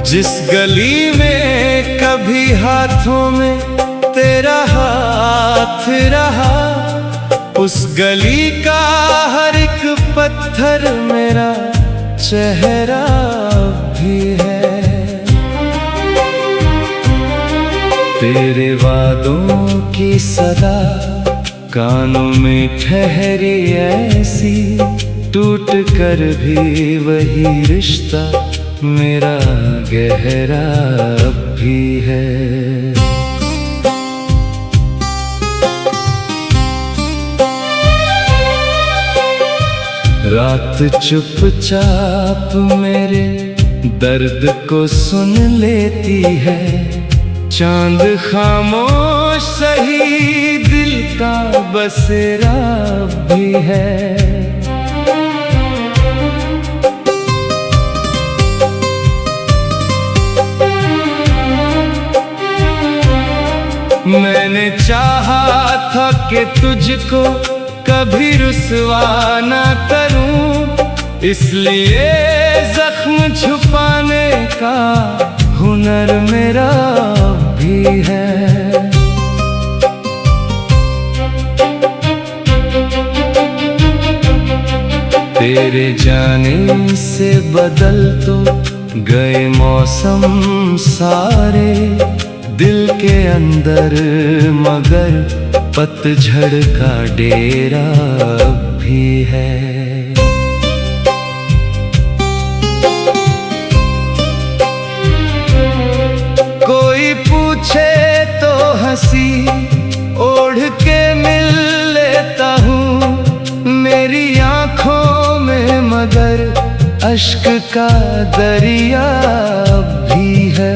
जिस गली में कभी हाथों में तेरा हाथ रहा, उस गली का हर एक पत्थर मेरा चेहरा भी है। तेरे वादों की सदा कानों में ठहरी ऐसी, टूट कर भी वही रिश्ता मेरा गहरा भी है। रात चुपचाप मेरे दर्द को सुन लेती है, चांद खामोश सही दिल का बसेरा भी है। मैंने चाहा था कि तुझको कभी रुसवा ना करूं, इसलिए जख्म छुपाने का हुनर मेरा भी है। तेरे जाने से बदल तो गए मौसम सारे दिल के अंदर, मगर पतझड़ का डेरा भी है। कोई पूछे तो हंसी ओढ़ के मिल लेता हूँ मेरी आँखों में, मगर अश्क का दरिया भी है।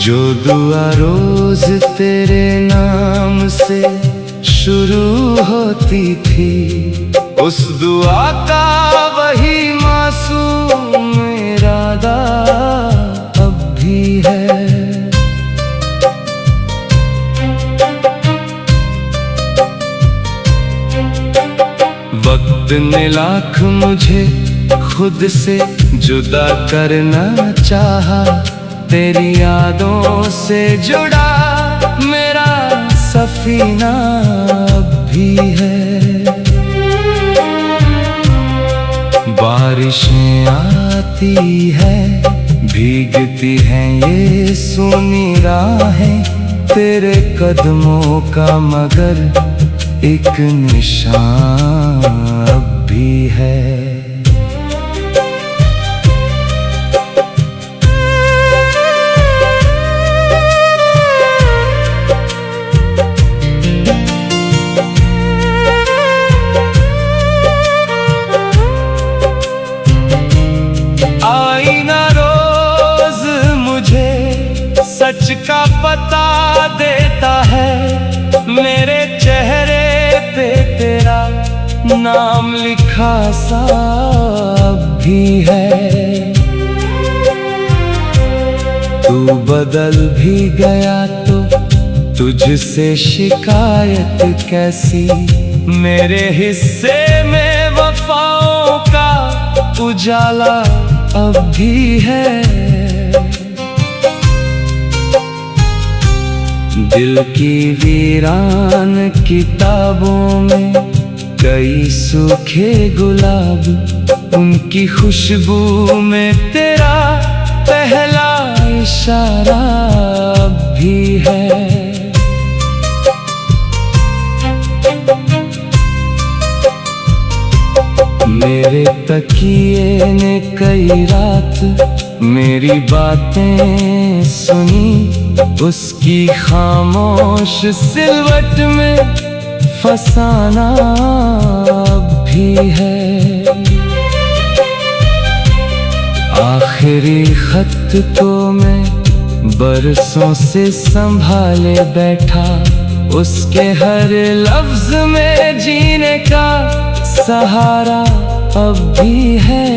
जो दुआ रोज तेरे नाम से शुरू होती थी, उस दुआ का वही मासूम इरादा अब भी है। वक्त ने लाख मुझे खुद से जुदा करना चाहा, तेरी यादों से जुड़ा मेरा सफीना भी है। बारिशें आती है, भीगती हैं ये सोनी राहें तेरे कदमों का, मगर एक निशान अब भी है। आईना रोज मुझे सच का पता देता है, मेरे चेहरे पे तेरा नाम लिखा सा भी है। तू बदल भी गया तो तुझसे शिकायत कैसी, मेरे हिस्से में वफाओं का उजाला अब भी है। दिल की वीरान किताबों में कई सूखे गुलाब, उनकी खुशबू में तेरा पहला इशारा भी है। मेरे तकिए ने कई रात मेरी बातें सुनी, उसकी खामोश सिलवट में फसाना भी है। आखिरी खत को मैं बरसों से संभाले बैठा, उसके हर लफ्ज में जीने का सहारा अब भी है।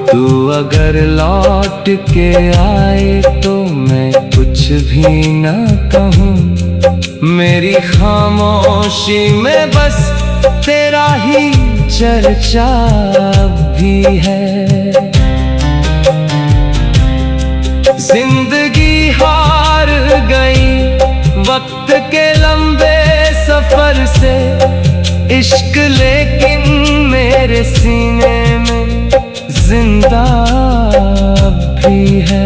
तू अगर लौट के आए तो मैं कुछ भी ना कहूँ, मेरी खामोशी में बस तेरा ही चर्चा भी है। जिंदगी हार गई वक्त के लंबे सफर से, इश्क लेकिन मेरे सीने में जिंदा भी है।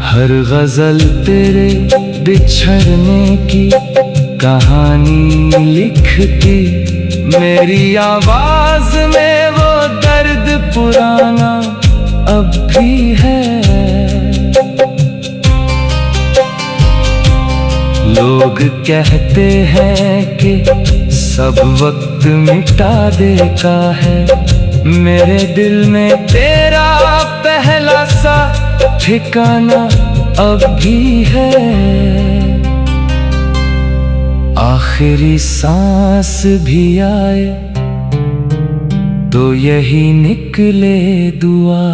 हर गजल तेरे बिछड़ने की कहानी लिखती, मेरी आवाज में वो दर्द पुराना अब भी है। लोग कहते हैं कि सब वक्त मिटा देता है, मेरे दिल में तेरा पहला सा ठिकाना अब भी है। आखिरी सांस भी आए तो यही निकले दुआ,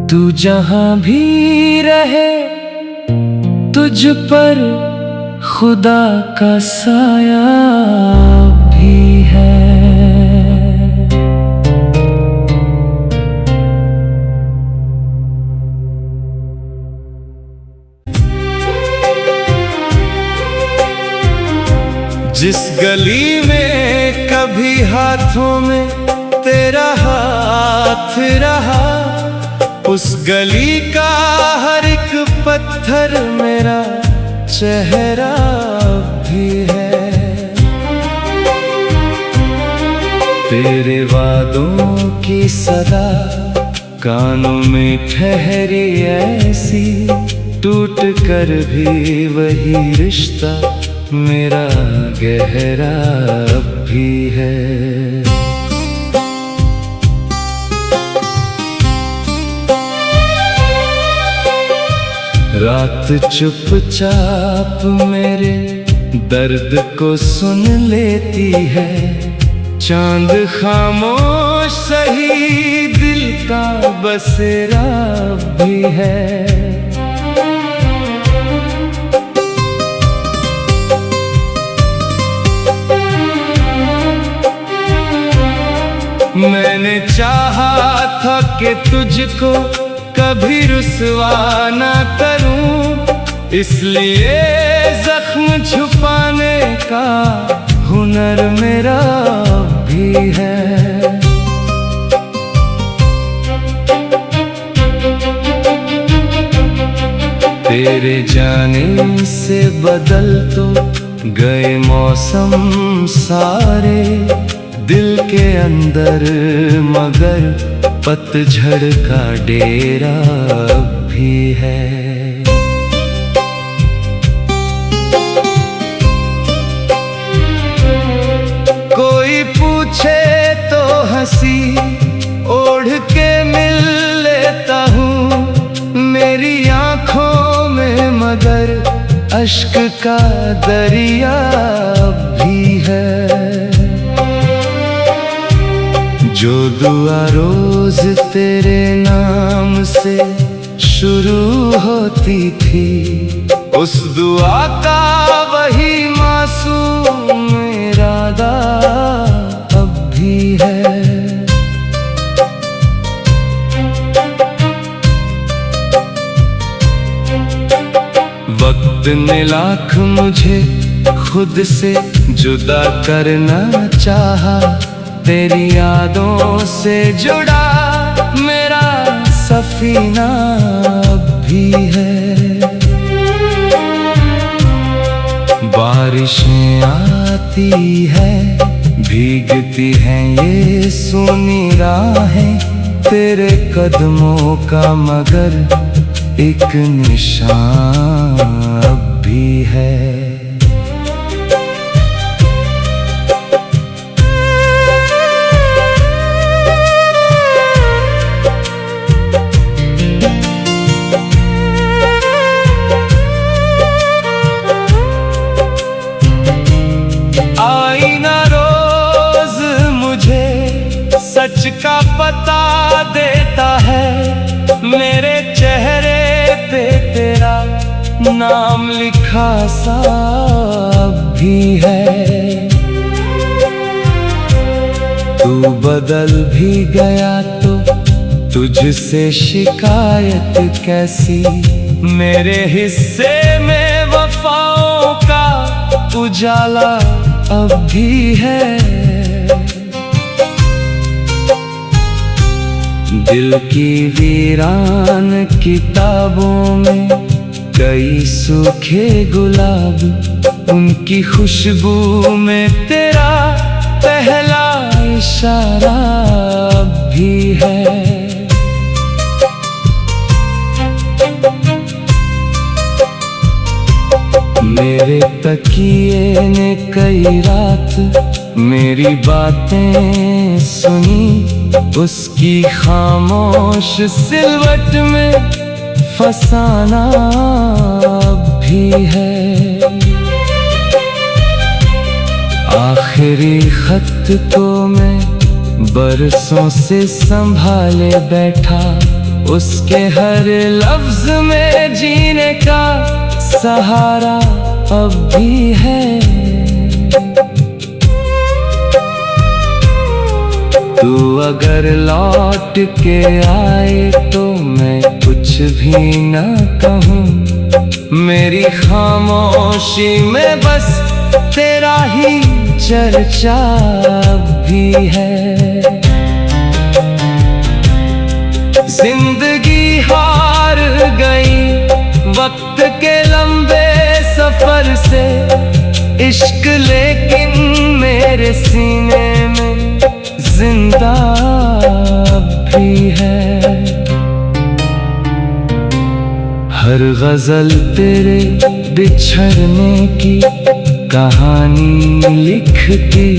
तू जहां भी रहे तुझ पर खुदा का साया भी है। जिस गली में कभी हाथों में तेरा हाथ रहा, उस गली का हर एक पत्थर मेरा चेहरा भी है। तेरे वादों की सदा कानों में ठहरी ऐसी, टूट कर भी वही रिश्ता मेरा गहरा भी है। रात चुपचाप मेरे दर्द को सुन लेती है, चांद खामोश सही दिल का बसेरा भी है। मैंने चाहा था कि तुझको कभी रुसवा ना करूं, इसलिए जख्म छुपाने का हुनर मेरा भी है। तेरे जाने से बदल तो गए मौसम सारे दिल के अंदर, मगर पतझड़ का डेरा भी है। कोई पूछे तो हंसी ओढ़ के मिल लेता हूँ मेरी आँखों में, मगर अश्क का दरिया भी है। जो दुआ रोज तेरे नाम से शुरू होती थी, उस दुआ का वही मासूम इरादा अब भी है। वक्त ने लाख मुझे खुद से जुदा करना चाहा, तेरी यादों से जुड़ा मेरा सफीना भी है। बारिशें आती है भीगती हैं ये सोनी राहें तेरे कदमों का, मगर एक निशान अब भी है। सच का पता देता है, मेरे चेहरे पे तेरा नाम लिखा सा भी है। तू बदल भी गया तो तुझसे शिकायत कैसी। मेरे हिस्से में वफाओं का उजाला अब भी है। दिल की वीरान किताबों में कई सूखे गुलाब, उनकी खुशबू में तेरा पहला इशारा भी है। मेरे तकिए ने कई रात मेरी बातें सुनी, उसकी खामोश सिलवट में फसाना भी है। आखिरी खत तो मैं बरसों से संभाले बैठा, उसके हर लफ्ज में जीने का सहारा अब भी है। तू अगर लौट के आए तो मैं कुछ भी न कहूँ, मेरी खामोशी में बस तेरा ही चर्चा भी है। जिंदगी हार गई वक्त के लंबे सफर से, इश्क लेकिन मेरे सीने में जिंदा भी है। हर गजल तेरे बिछड़ने की कहानी लिखती,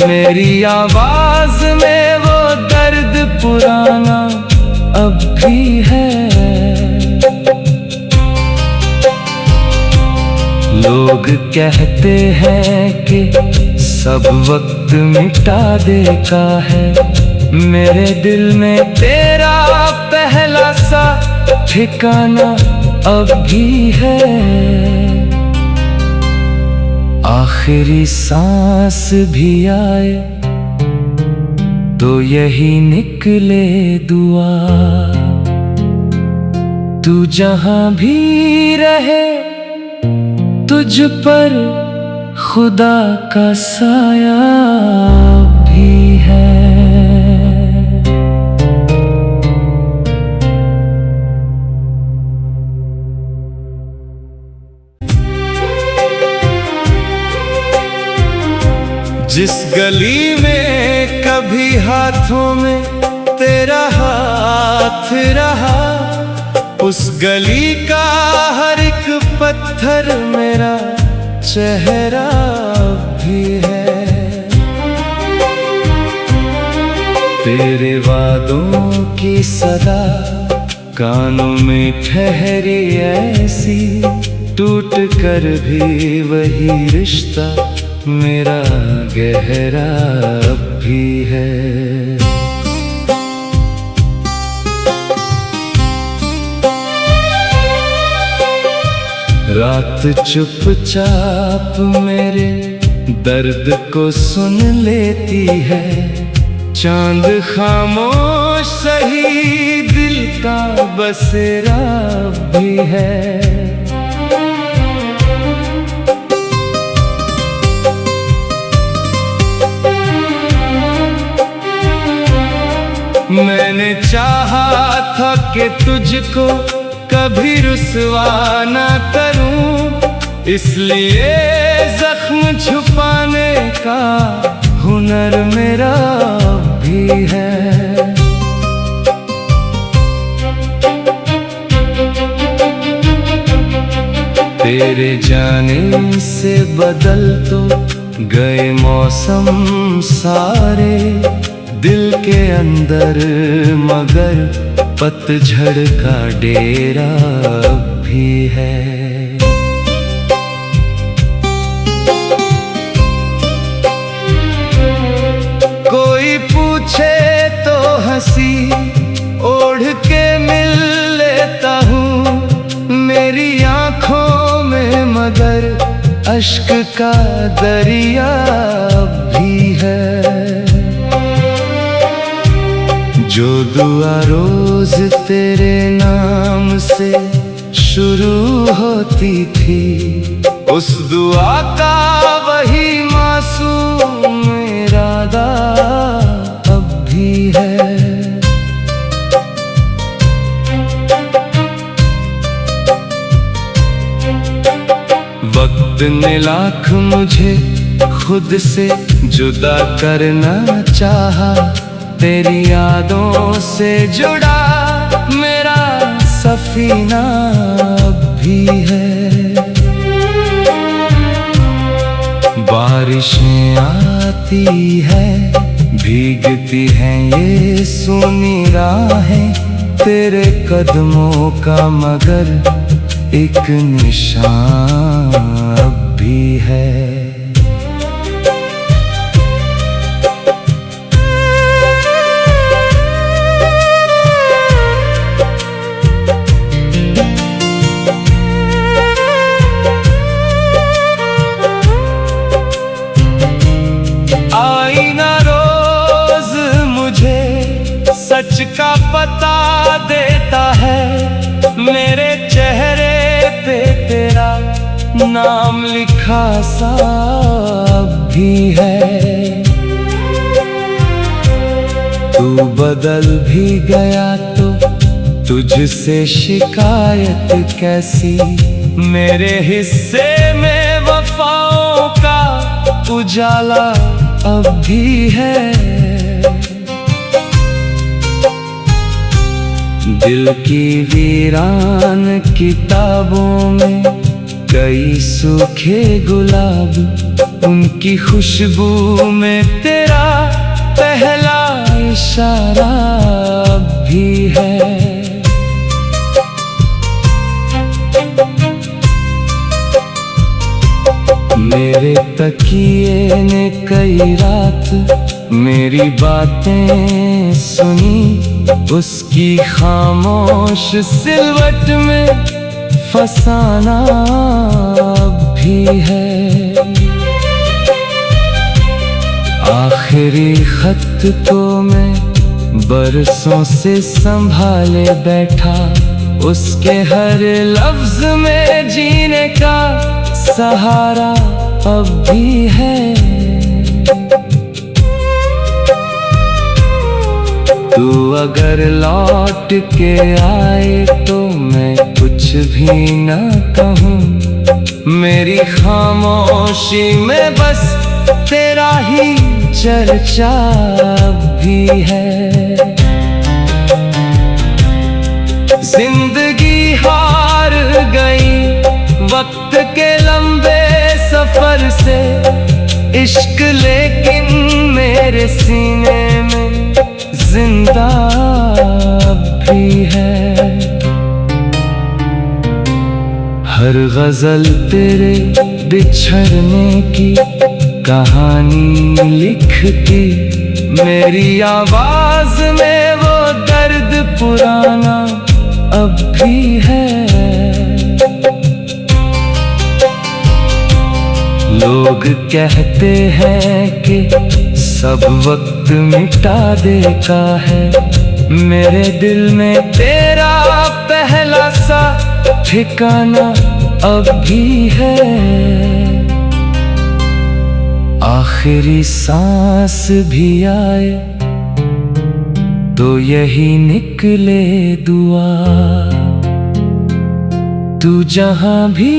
मेरी आवाज में वो दर्द पुराना अब भी है। लोग कहते हैं कि सब वक्त मिटा देता है, मेरे दिल में तेरा पहला सा ठिकाना अब भी है। आखिरी सांस भी आए तो यही निकले दुआ, तू जहां भी रहे तुझ पर खुदा का साया भी है। जिस गली में कभी हाथों में तेरा हाथ रहा, उस गली का हर एक पत्थर मेरा चेहरा भी है। तेरे वादों की सदा कानों में ठहरी ऐसी, टूट कर भी वही रिश्ता मेरा गहरा भी है। रात चुपचाप मेरे दर्द को सुन लेती है, चांद खामोश सही दिल का बसेरा भी है। मैंने चाहा था कि तुझको कभी रुसवा ना करूं, इसलिए जख्म छुपाने का हुनर मेरा भी है। तेरे जाने से बदल तो गए मौसम सारे दिल के अंदर, मगर पतझड़ का डेरा भी है। कोई पूछे तो हंसी ओढ़ के मिल लेता हूँ, मेरी आँखों अश्क का दरिया भी है। जो दुआ रोज तेरे नाम से शुरू होती थी, उस दुआ का वही मासूम इरादा अब भी है। वक्त ने लाख मुझे खुद से जुदा करना चाहा, तेरी यादों से जुड़ा मेरा सफीना अब भी है। बारिशें आती है, भीगती हैं ये सूनी राहें तेरे कदमों का, मगर एक निशान अब भी है। आईना रोज मुझे सच का पता देता है, मेरे चेहरे पे तेरा नाम लिखा सा भी है। तू बदल भी गया तो तुझसे शिकायत कैसी, मेरे हिस्से में वफाओं का उजाला अब भी है। दिल की वीरान किताबों में कई सूखे गुलाब, उनकी खुशबू में तेरा पहला इशारा अब भी है। मेरे तकिए ने कई रात मेरी बातें सुनी, उसकी खामोश सिलवट में फसाना भी है। आखिरी खत तो मैं बरसों से संभाले बैठा, उसके हर लफ्ज में जीने का सहारा अब भी है। तू अगर लौट के आए तो मैं कुछ भी न कहूँ, मेरी खामोशी में बस तेरा ही चर्चा भी है। जिंदगी हार गई वक्त के लंबे सफर से, इश्क लेकिन मेरे सीने में जिंदा भी है। हर गजल तेरे बिछड़ने की कहानी लिखती, मेरी आवाज में वो दर्द पुराना अब भी है। लोग कहते हैं कि सब वक्त मिटा देता है, मेरे दिल में तेरा पहला सा ठिकाना अब भी है। आखिरी सांस भी आए तो यही निकले दुआ, तू जहां भी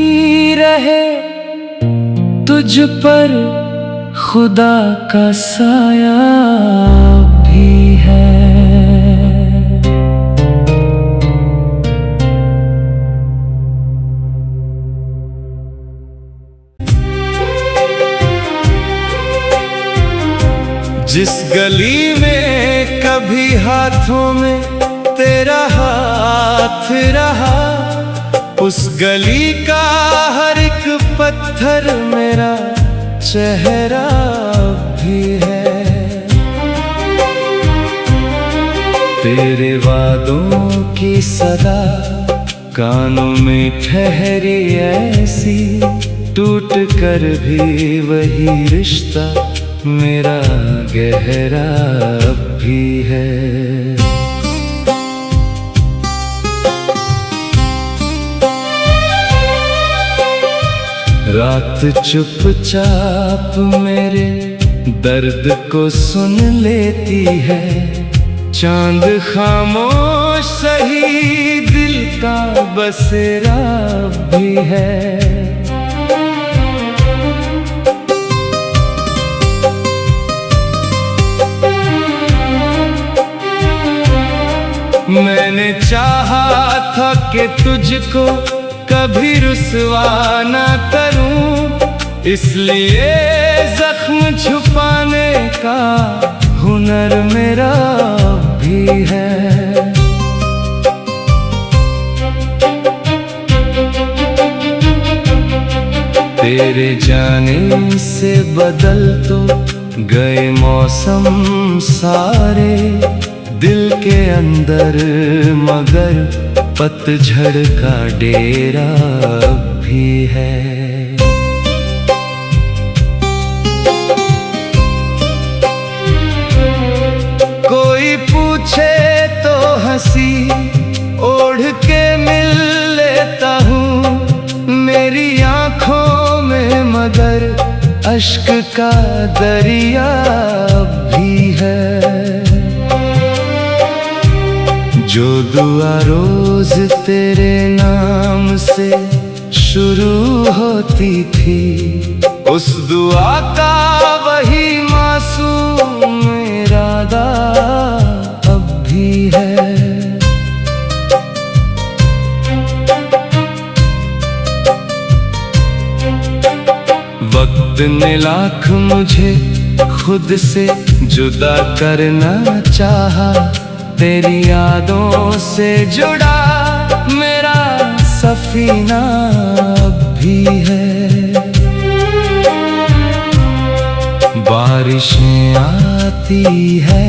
रहे तुझ पर खुदा का साया भी है। जिस गली में कभी हाथों में तेरा हाथ रहा, उस गली का हर एक पत्थर मेरा चेहरा भी है। तेरे वादों की सदा कानों में ठहरी ऐसी, टूट कर भी वही रिश्ता मेरा गहरा अब भी है। रात चुपचाप मेरे दर्द को सुन लेती है, चांद खामोश सही दिल का बसेरा भी है। मैंने चाहा था कि तुझको कभी रुसवा न करूं, इसलिए जख्म छुपाने का हुनर मेरा भी है। तेरे जाने से बदल तो गए मौसम सारे दिल के अंदर, मगर पतझड़ का डेरा भी है। कोई पूछे तो हंसी ओढ़ के मिल लेता हूँ मेरी आंखों में, मगर अश्क का दरिया भी है। जो दुआ रोज तेरे नाम से शुरू होती थी, उस दुआ का वही मासूम इरादा अब भी है। वक्त ने लाख मुझे खुद से जुदा करना चाहा, तेरी यादों से जुड़ा मेरा सफीना भी है। बारिशें आती है,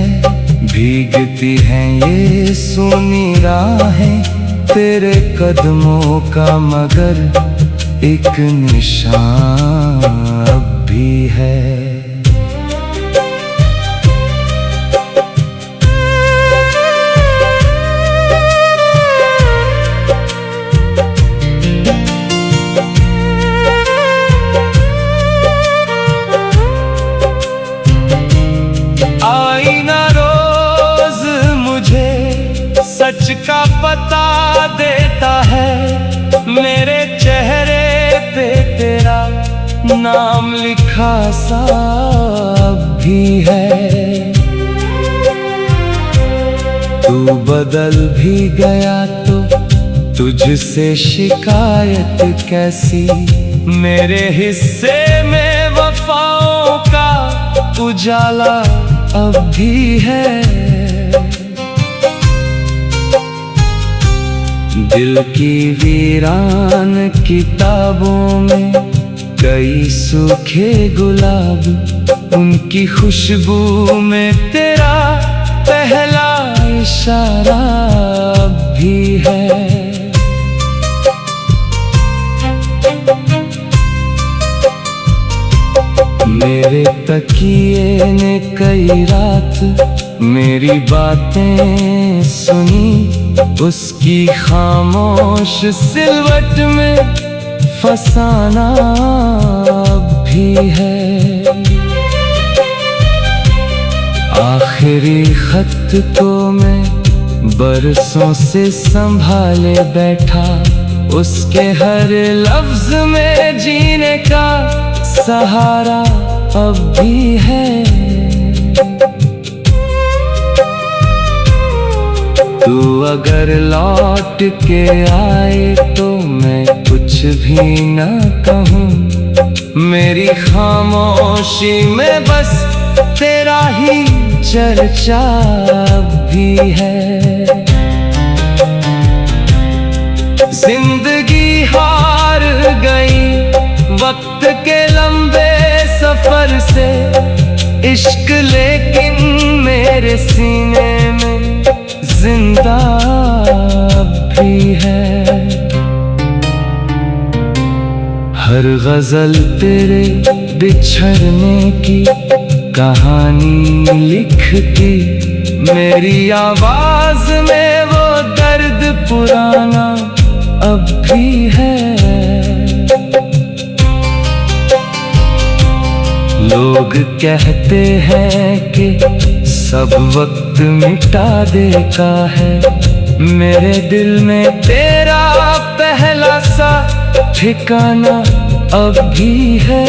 भीगती हैं ये सूनी राहें तेरे कदमों का, मगर एक निशान अब भी है। आईना रोज मुझे सच का पता देता है, मेरे चेहरे पे तेरा नाम लिखा सा भी है। तू बदल भी गया तो तुझसे शिकायत कैसी, मेरे हिस्से में वफाओं का उजाला अब भी है। दिल की वीरान किताबों में कई सूखे गुलाब, उनकी खुशबू में तेरा पहला इशारा भी है। मेरे तकिए ने कई रात मेरी बातें सुनी, उसकी खामोश सिलवट में फसाना भी है। आखिरी खत को मैं बरसों से संभाले बैठा, उसके हर लफ्ज में जीने का सहारा अब भी है। तू अगर लौट के आए तो मैं कुछ भी न कहूँ, मेरी खामोशी में बस तेरा ही चर्चा भी है। जिंदगी हार गई वक्त के लंबे सफर से, इश्क लेकिन मेरे सीने में जिंदा भी है। हर गजल तेरे बिछड़ने की कहानी लिखती, मेरी आवाज में वो दर्द पुराना अब भी है। लोग कहते हैं कि सब वक्त मिटा देता है, मेरे दिल में तेरा पहला सा ठिकाना अब भी है।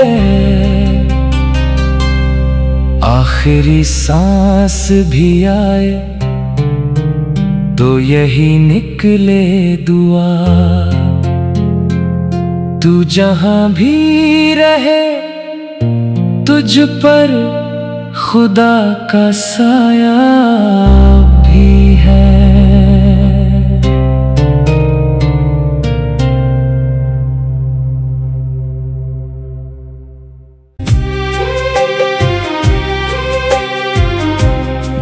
आखिरी सांस भी आए तो यही निकले दुआ, तू जहां भी रहे तुझ पर खुदा का साया भी है।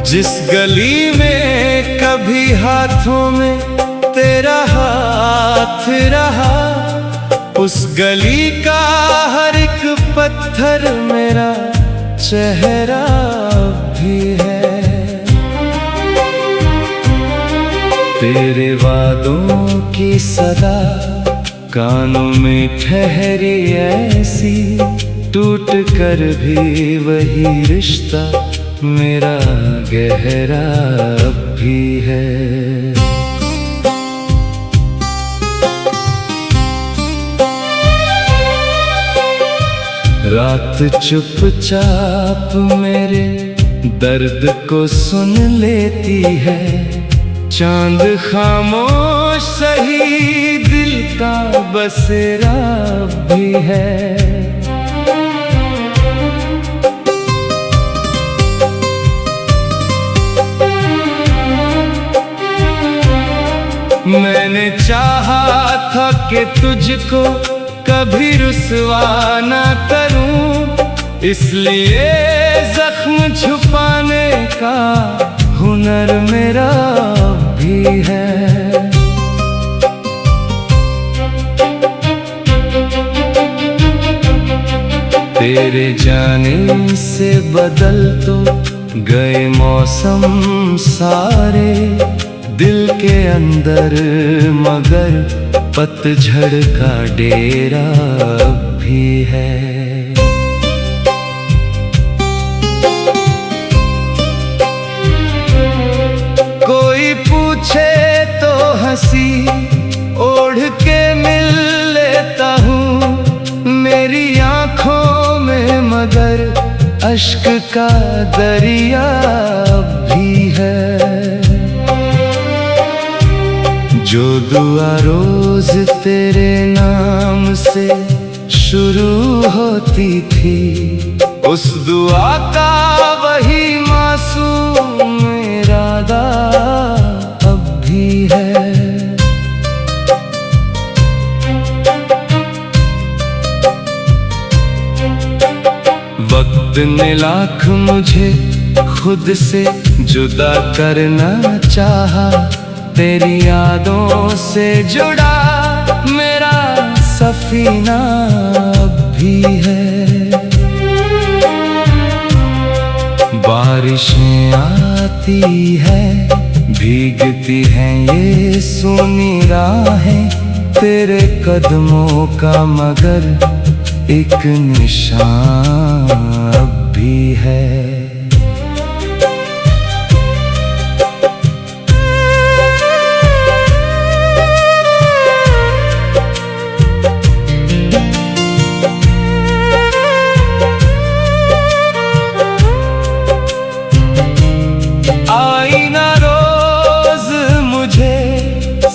जिस गली में कभी हाथों में तेरा हाथ रहा, उस गली का हर एक पत्थर मेरा चेहरा भी है। तेरे वादों की सदा कानों में ठहरी ऐसी, टूट कर भी वही रिश्ता मेरा गहरा भी है। रात चुपचाप मेरे दर्द को सुन लेती है, चांद खामोश सही दिल का बसेरा भी है। मैंने चाहा था कि तुझको कभी रुसवा ना करूं, इसलिए जख्म छुपाने का हुनर मेरा भी है। तेरे जाने से बदल तो गए मौसम सारे दिल के अंदर, मगर पतझड़ का डेरा भी है। कोई पूछे तो हंसी ओढ़ के मिल लेता हूँ मेरी आंखों में, मगर अश्क का दरिया भी है। जो दुआ रोज तेरे नाम से शुरू होती थी, उस दुआ का वही मासूम इरादा अब भी है। वक्त ने लाख मुझे खुद से जुदा करना चाहा, तेरी यादों से जुड़ा मेरा सफीना भी है। बारिशें आती है भीगती हैं ये सोनी राहें तेरे कदमों का, मगर एक निशान अब भी है।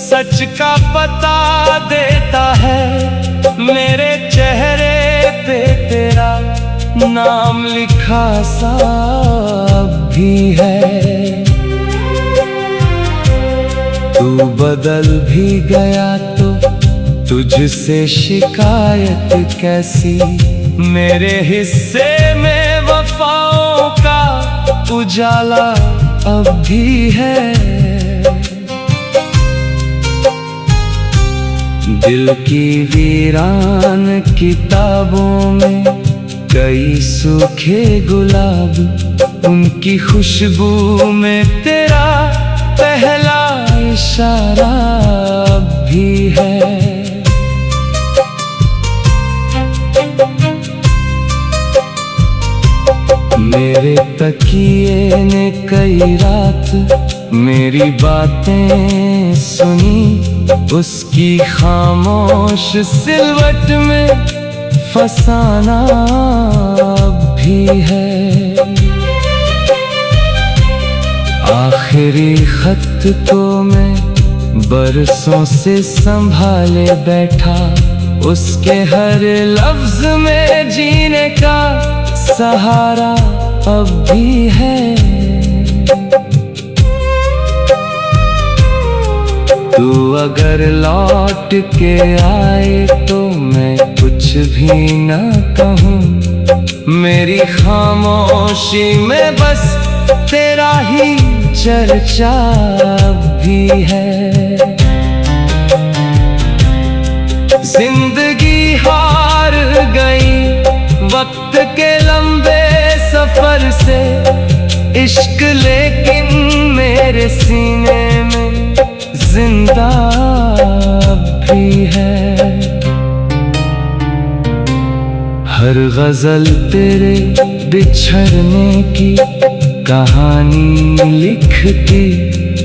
सच का पता देता है, मेरे चेहरे पे तेरा नाम लिखा सा भी है। तू बदल भी गया तो तुझसे शिकायत कैसी, मेरे हिस्से में वफाओं का उजाला अब भी है। दिल की वीरान किताबों में कई सूखे गुलाब, उनकी खुशबू में तेरा पहला इशारा अब भी है। मेरे तकिए ने कई रात मेरी बातें सुनी, उसकी खामोश सिलवट में फसाना अब भी है। आखिरी खत को मैं बरसों से संभाले बैठा, उसके हर लफ्ज में जीने का सहारा अब भी है। तू अगर लौट के आए तो मैं कुछ भी न कहूँ, मेरी खामोशी में बस तेरा ही चर्चा भी है। जिंदगी हार गई वक्त के लंबे सफर से, इश्क लेकिन मेरे सीने में जिंदा भी है। हर गजल तेरे बिछड़ने की कहानी लिखती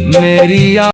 मेरी